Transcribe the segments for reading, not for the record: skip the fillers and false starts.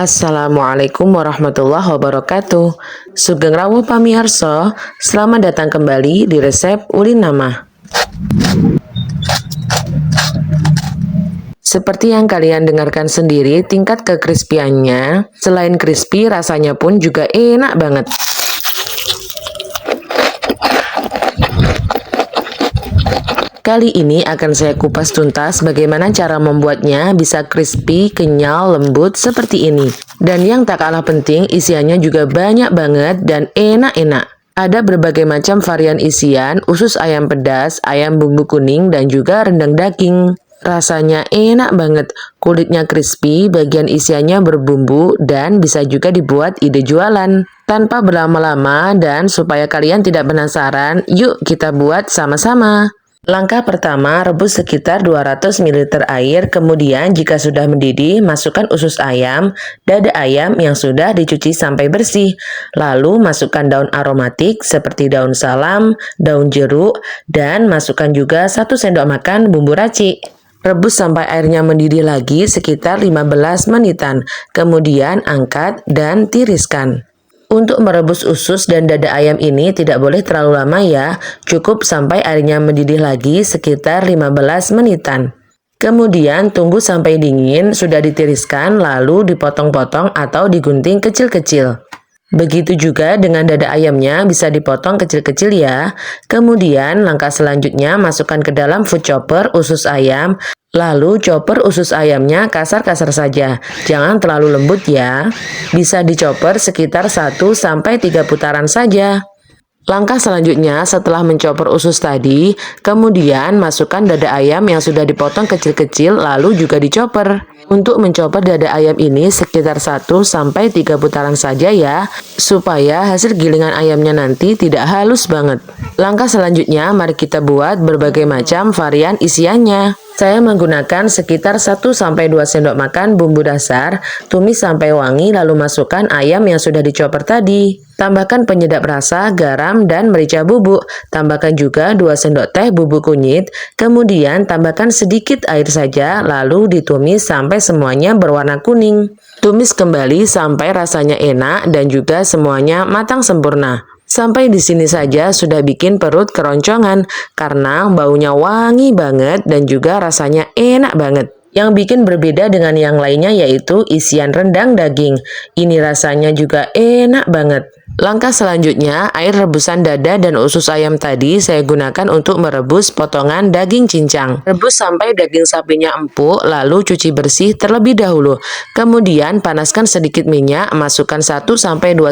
Assalamualaikum warahmatullahi wabarakatuh. Sugeng rawuh pamirsa, selamat datang kembali di resep Ulin Nama. Seperti yang kalian dengarkan sendiri, tingkat kekrispiannya, selain crispy, rasanya pun juga enak banget. Kali ini akan saya kupas tuntas bagaimana cara membuatnya bisa crispy, kenyal, lembut seperti ini. Dan yang tak kalah penting, isiannya juga banyak banget dan enak-enak. Ada berbagai macam varian isian, usus ayam pedas, ayam bumbu kuning, dan juga rendang daging. Rasanya enak banget, kulitnya crispy, bagian isiannya berbumbu, dan bisa juga dibuat ide jualan. Tanpa berlama-lama dan supaya kalian tidak penasaran, yuk kita buat sama-sama. Langkah pertama, rebus sekitar 200 ml air, kemudian jika sudah mendidih, masukkan usus ayam, dada ayam yang sudah dicuci sampai bersih. Lalu masukkan daun aromatik seperti daun salam, daun jeruk, dan masukkan juga 1 sendok makan bumbu racik. Rebus sampai airnya mendidih lagi sekitar 15 menitan, kemudian angkat dan tiriskan. Untuk merebus usus dan dada ayam ini tidak boleh terlalu lama ya, cukup sampai airnya mendidih lagi sekitar 15 menitan. Kemudian tunggu sampai dingin, sudah ditiriskan lalu dipotong-potong atau digunting kecil-kecil. Begitu juga dengan dada ayamnya bisa dipotong kecil-kecil ya. Kemudian langkah selanjutnya masukkan ke dalam food chopper usus ayam. Lalu chopper usus ayamnya kasar-kasar saja, jangan terlalu lembut ya. Bisa dichopper sekitar 1-3 putaran saja. Langkah selanjutnya setelah menchopper usus tadi, kemudian masukkan dada ayam yang sudah dipotong kecil-kecil lalu juga dichopper. Untuk menchopper dada ayam ini sekitar 1-3 putaran saja ya, supaya hasil gilingan ayamnya nanti tidak halus banget. Langkah selanjutnya mari kita buat berbagai macam varian isiannya. Saya menggunakan sekitar 1-2 sendok makan bumbu dasar, tumis sampai wangi lalu masukkan ayam yang sudah dichopper tadi. Tambahkan penyedap rasa, garam, dan merica bubuk. Tambahkan juga 2 sendok teh bubuk kunyit, kemudian tambahkan sedikit air saja lalu ditumis sampai semuanya berwarna kuning. Tumis kembali sampai rasanya enak dan juga semuanya matang sempurna. Sampai di sini saja sudah bikin perut keroncongan karena baunya wangi banget dan juga rasanya enak banget. Yang bikin berbeda dengan yang lainnya yaitu isian rendang daging. Ini rasanya juga enak banget. Langkah selanjutnya, air rebusan dada dan usus ayam tadi saya gunakan untuk merebus potongan daging cincang. Rebus sampai daging sapinya empuk, lalu cuci bersih terlebih dahulu. Kemudian panaskan sedikit minyak, masukkan 1-2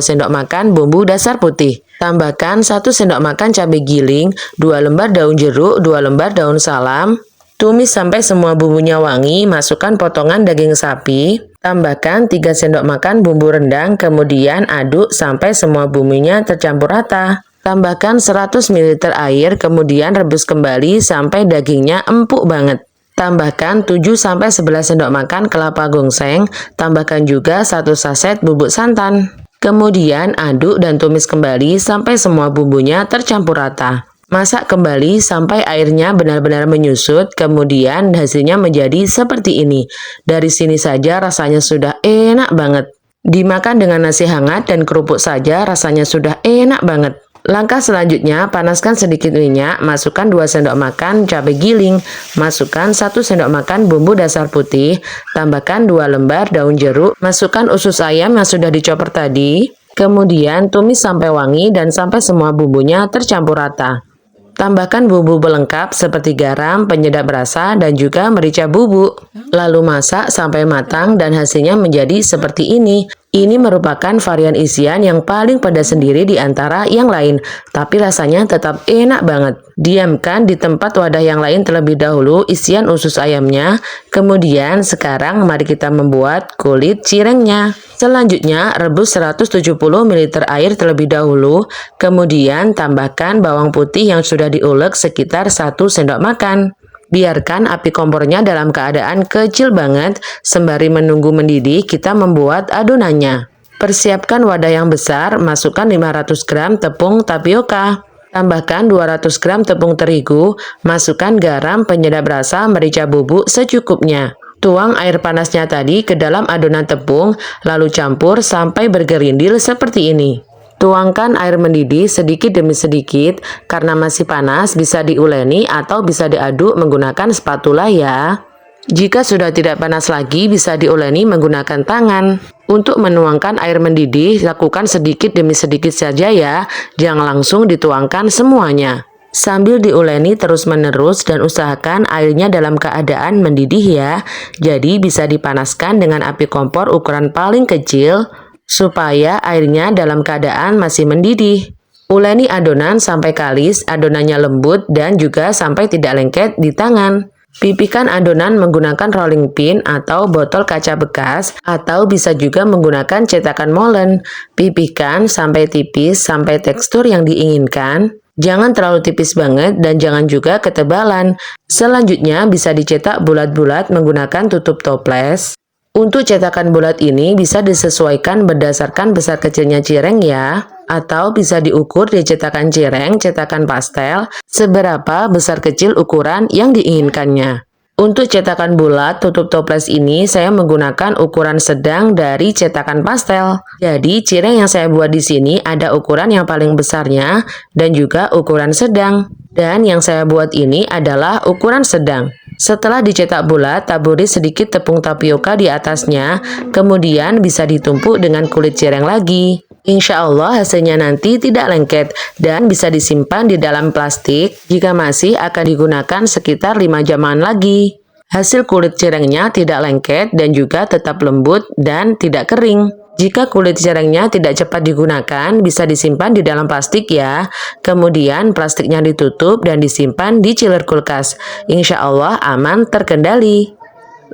sendok makan bumbu dasar putih. Tambahkan 1 sendok makan cabai giling, 2 lembar daun jeruk, 2 lembar daun salam. Tumis sampai semua bumbunya wangi, masukkan potongan daging sapi, tambahkan 3 sendok makan bumbu rendang, kemudian aduk sampai semua bumbunya tercampur rata. Tambahkan 100 ml air, kemudian rebus kembali sampai dagingnya empuk banget. Tambahkan 7-11 sendok makan kelapa gongseng, tambahkan juga 1 saset bubuk santan. Kemudian aduk dan tumis kembali sampai semua bumbunya tercampur rata. Masak kembali sampai airnya benar-benar menyusut, kemudian hasilnya menjadi seperti ini. Dari sini saja rasanya sudah enak banget. Dimakan dengan nasi hangat dan kerupuk saja rasanya sudah enak banget. Langkah selanjutnya, panaskan sedikit minyak, masukkan 2 sendok makan cabai giling, masukkan 1 sendok makan bumbu dasar putih, tambahkan 2 lembar daun jeruk, masukkan usus ayam yang sudah dichopper tadi, kemudian tumis sampai wangi dan sampai semua bumbunya tercampur rata. Tambahkan bumbu pelengkap seperti garam, penyedap rasa, dan juga merica bubuk. Lalu masak sampai matang dan hasilnya menjadi seperti ini. Ini merupakan varian isian yang paling pedas sendiri di antara yang lain, tapi rasanya tetap enak banget. Diamkan di tempat wadah yang lain terlebih dahulu isian usus ayamnya, kemudian sekarang mari kita membuat kulit cirengnya. Selanjutnya rebus 170 ml air terlebih dahulu, kemudian tambahkan bawang putih yang sudah diulek sekitar 1 sendok makan. Biarkan api kompornya dalam keadaan kecil banget, sembari menunggu mendidih kita membuat adonannya. Persiapkan wadah yang besar, masukkan 500 gram tepung tapioka. Tambahkan 200 gram tepung terigu, masukkan garam, penyedap rasa, merica bubuk secukupnya. Tuang air panasnya tadi ke dalam adonan tepung, lalu campur sampai bergerindil seperti ini. Tuangkan air mendidih sedikit demi sedikit, karena masih panas bisa diuleni atau bisa diaduk menggunakan spatula ya. Jika sudah tidak panas lagi, bisa diuleni menggunakan tangan. Untuk menuangkan air mendidih, lakukan sedikit demi sedikit saja ya, jangan langsung dituangkan semuanya. Sambil diuleni terus-menerus dan usahakan airnya dalam keadaan mendidih ya. Jadi bisa dipanaskan dengan api kompor ukuran paling kecil supaya airnya dalam keadaan masih mendidih. Uleni adonan sampai kalis, adonannya lembut dan juga sampai tidak lengket di tangan. Pipihkan adonan menggunakan rolling pin atau botol kaca bekas atau bisa juga menggunakan cetakan molen. Pipihkan sampai tipis sampai tekstur yang diinginkan. Jangan terlalu tipis banget dan jangan juga ketebalan. Selanjutnya bisa dicetak bulat-bulat menggunakan tutup toples. Untuk cetakan bulat ini bisa disesuaikan berdasarkan besar kecilnya cireng ya. Atau bisa diukur di cetakan cireng, cetakan pastel, seberapa besar kecil ukuran yang diinginkannya. Untuk cetakan bulat tutup toples ini saya menggunakan ukuran sedang dari cetakan pastel. Jadi cireng yang saya buat di sini ada ukuran yang paling besarnya dan juga ukuran sedang. Dan yang saya buat ini adalah ukuran sedang. Setelah dicetak bulat, taburi sedikit tepung tapioka di atasnya, kemudian bisa ditumpuk dengan kulit cireng lagi. Insya Allah hasilnya nanti tidak lengket dan bisa disimpan di dalam plastik jika masih akan digunakan sekitar 5 jaman lagi. Hasil kulit cirengnya tidak lengket dan juga tetap lembut dan tidak kering. Jika kulit cirengnya tidak cepat digunakan, bisa disimpan di dalam plastik ya. Kemudian plastiknya ditutup dan disimpan di chiller kulkas. Insya Allah aman terkendali.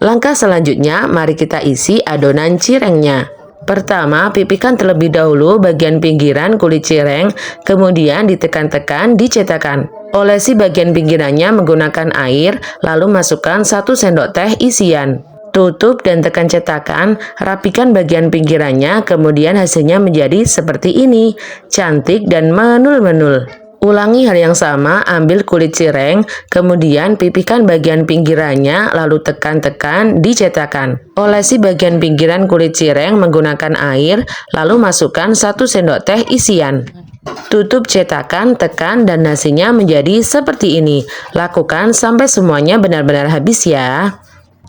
Langkah selanjutnya, mari kita isi adonan cirengnya. Pertama, pipihkan terlebih dahulu bagian pinggiran kulit cireng, kemudian ditekan-tekan di cetakan. Olesi bagian pinggirannya menggunakan air, lalu masukkan 1 sendok teh isian. Tutup dan tekan cetakan, rapikan bagian pinggirannya, kemudian hasilnya menjadi seperti ini, cantik dan menul-menul. Ulangi hal yang sama, ambil kulit cireng, kemudian pipihkan bagian pinggirannya, lalu tekan-tekan di cetakan. Olesi bagian pinggiran kulit cireng menggunakan air, lalu masukkan 1 sendok teh isian. Tutup cetakan, tekan, dan nasinya menjadi seperti ini. Lakukan sampai semuanya benar-benar habis ya.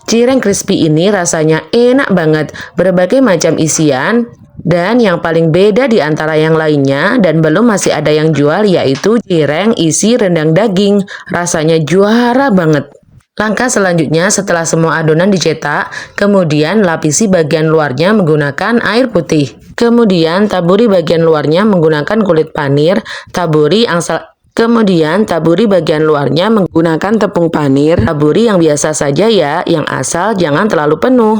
Cireng crispy ini rasanya enak banget, berbagai macam isian. Dan yang paling beda di antara yang lainnya dan belum masih ada yang jual yaitu cireng isi rendang daging. Rasanya juara banget. Langkah selanjutnya setelah semua adonan dicetak, kemudian lapisi bagian luarnya menggunakan air putih. Kemudian taburi bagian luarnya menggunakan kulit panir, Kemudian taburi bagian luarnya menggunakan tepung panir. Taburi yang biasa saja ya, yang asal jangan terlalu penuh.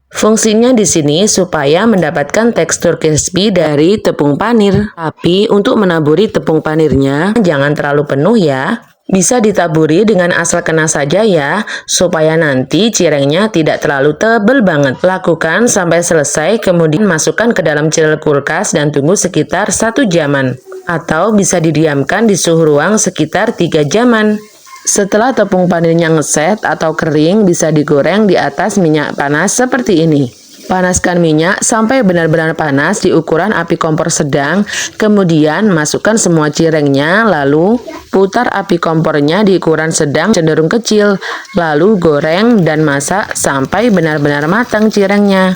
Fungsinya di sini supaya mendapatkan tekstur crispy dari tepung panir. Tapi untuk menaburi tepung panirnya jangan terlalu penuh ya. Bisa ditaburi dengan asal kena saja ya, supaya nanti cirengnya tidak terlalu tebal banget. Lakukan sampai selesai, kemudian masukkan ke dalam chiller kulkas dan tunggu sekitar 1 jaman. Atau bisa didiamkan di suhu ruang sekitar 3 jaman. Setelah tepung panirnya ngeset atau kering, bisa digoreng di atas minyak panas seperti ini. Panaskan minyak sampai benar-benar panas di ukuran api kompor sedang, kemudian masukkan semua cirengnya, lalu putar api kompornya di ukuran sedang cenderung kecil, lalu goreng dan masak sampai benar-benar matang cirengnya.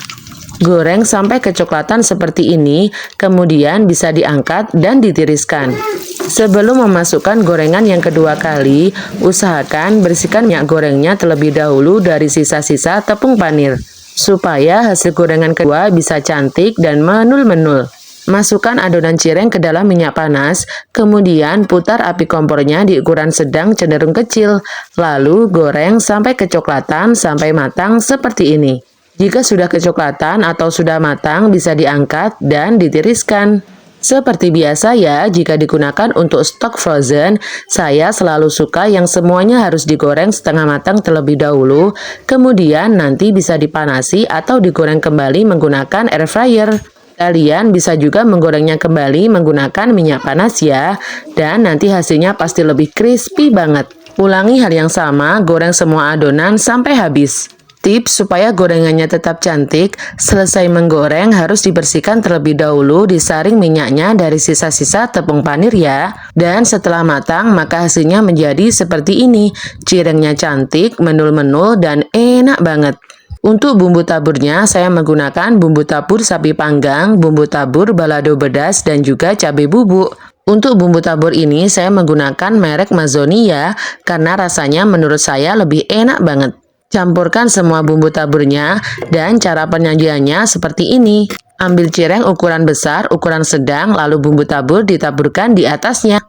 Goreng sampai kecoklatan seperti ini, kemudian bisa diangkat dan ditiriskan. Sebelum memasukkan gorengan yang kedua kali, usahakan bersihkan minyak gorengnya terlebih dahulu dari sisa-sisa tepung panir, supaya hasil gorengan kedua bisa cantik dan menul-menul. Masukkan adonan cireng ke dalam minyak panas, kemudian putar api kompornya di ukuran sedang cenderung kecil, lalu goreng sampai kecoklatan sampai matang seperti ini. Jika sudah kecoklatan atau sudah matang, bisa diangkat dan ditiriskan. Seperti biasa ya, jika digunakan untuk stok frozen, saya selalu suka yang semuanya harus digoreng setengah matang terlebih dahulu, kemudian nanti bisa dipanasi atau digoreng kembali menggunakan air fryer. Kalian bisa juga menggorengnya kembali menggunakan minyak panas ya, dan nanti hasilnya pasti lebih crispy banget. Ulangi hal yang sama, goreng semua adonan sampai habis. Tips supaya gorengannya tetap cantik, selesai menggoreng harus dibersihkan terlebih dahulu, disaring minyaknya dari sisa-sisa tepung panir ya. Dan setelah matang, maka hasilnya menjadi seperti ini. Cirengnya cantik, menul-menul, dan enak banget. Untuk bumbu taburnya, saya menggunakan bumbu tabur sapi panggang, bumbu tabur balado pedas, dan juga cabai bubuk. Untuk bumbu tabur ini, saya menggunakan merek Mazzoni ya, karena rasanya menurut saya lebih enak banget. Campurkan semua bumbu taburnya dan cara penyajiannya seperti ini. Ambil cireng ukuran besar, ukuran sedang, lalu bumbu tabur ditaburkan di atasnya.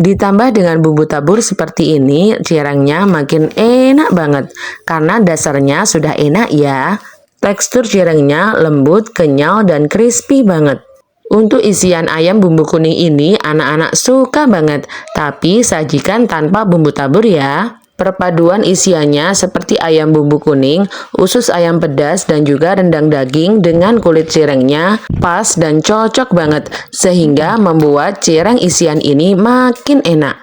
Ditambah dengan bumbu tabur seperti ini, cirengnya makin enak banget. Karena dasarnya sudah enak ya. Tekstur cirengnya lembut, kenyal, dan crispy banget. Untuk isian ayam bumbu kuning ini, anak-anak suka banget. Tapi sajikan tanpa bumbu tabur ya. Perpaduan isiannya seperti ayam bumbu kuning, usus ayam pedas, dan juga rendang daging dengan kulit cirengnya pas dan cocok banget, sehingga membuat cireng isian ini makin enak.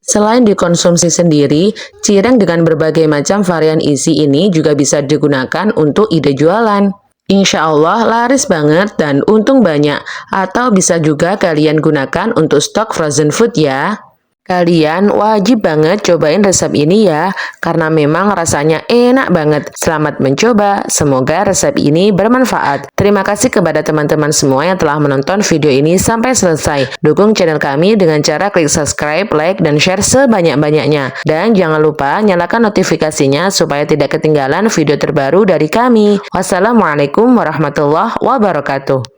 Selain dikonsumsi sendiri, cireng dengan berbagai macam varian isi ini juga bisa digunakan untuk ide jualan. Insya Allah laris banget dan untung banyak, atau bisa juga kalian gunakan untuk stok frozen food ya. Kalian wajib banget cobain resep ini ya, karena memang rasanya enak banget. Selamat mencoba, semoga resep ini bermanfaat. Terima kasih kepada teman-teman semua yang telah menonton video ini sampai selesai. Dukung channel kami dengan cara klik subscribe, like, dan share sebanyak-banyaknya. Dan jangan lupa nyalakan notifikasinya supaya tidak ketinggalan video terbaru dari kami. Wassalamualaikum warahmatullahi wabarakatuh.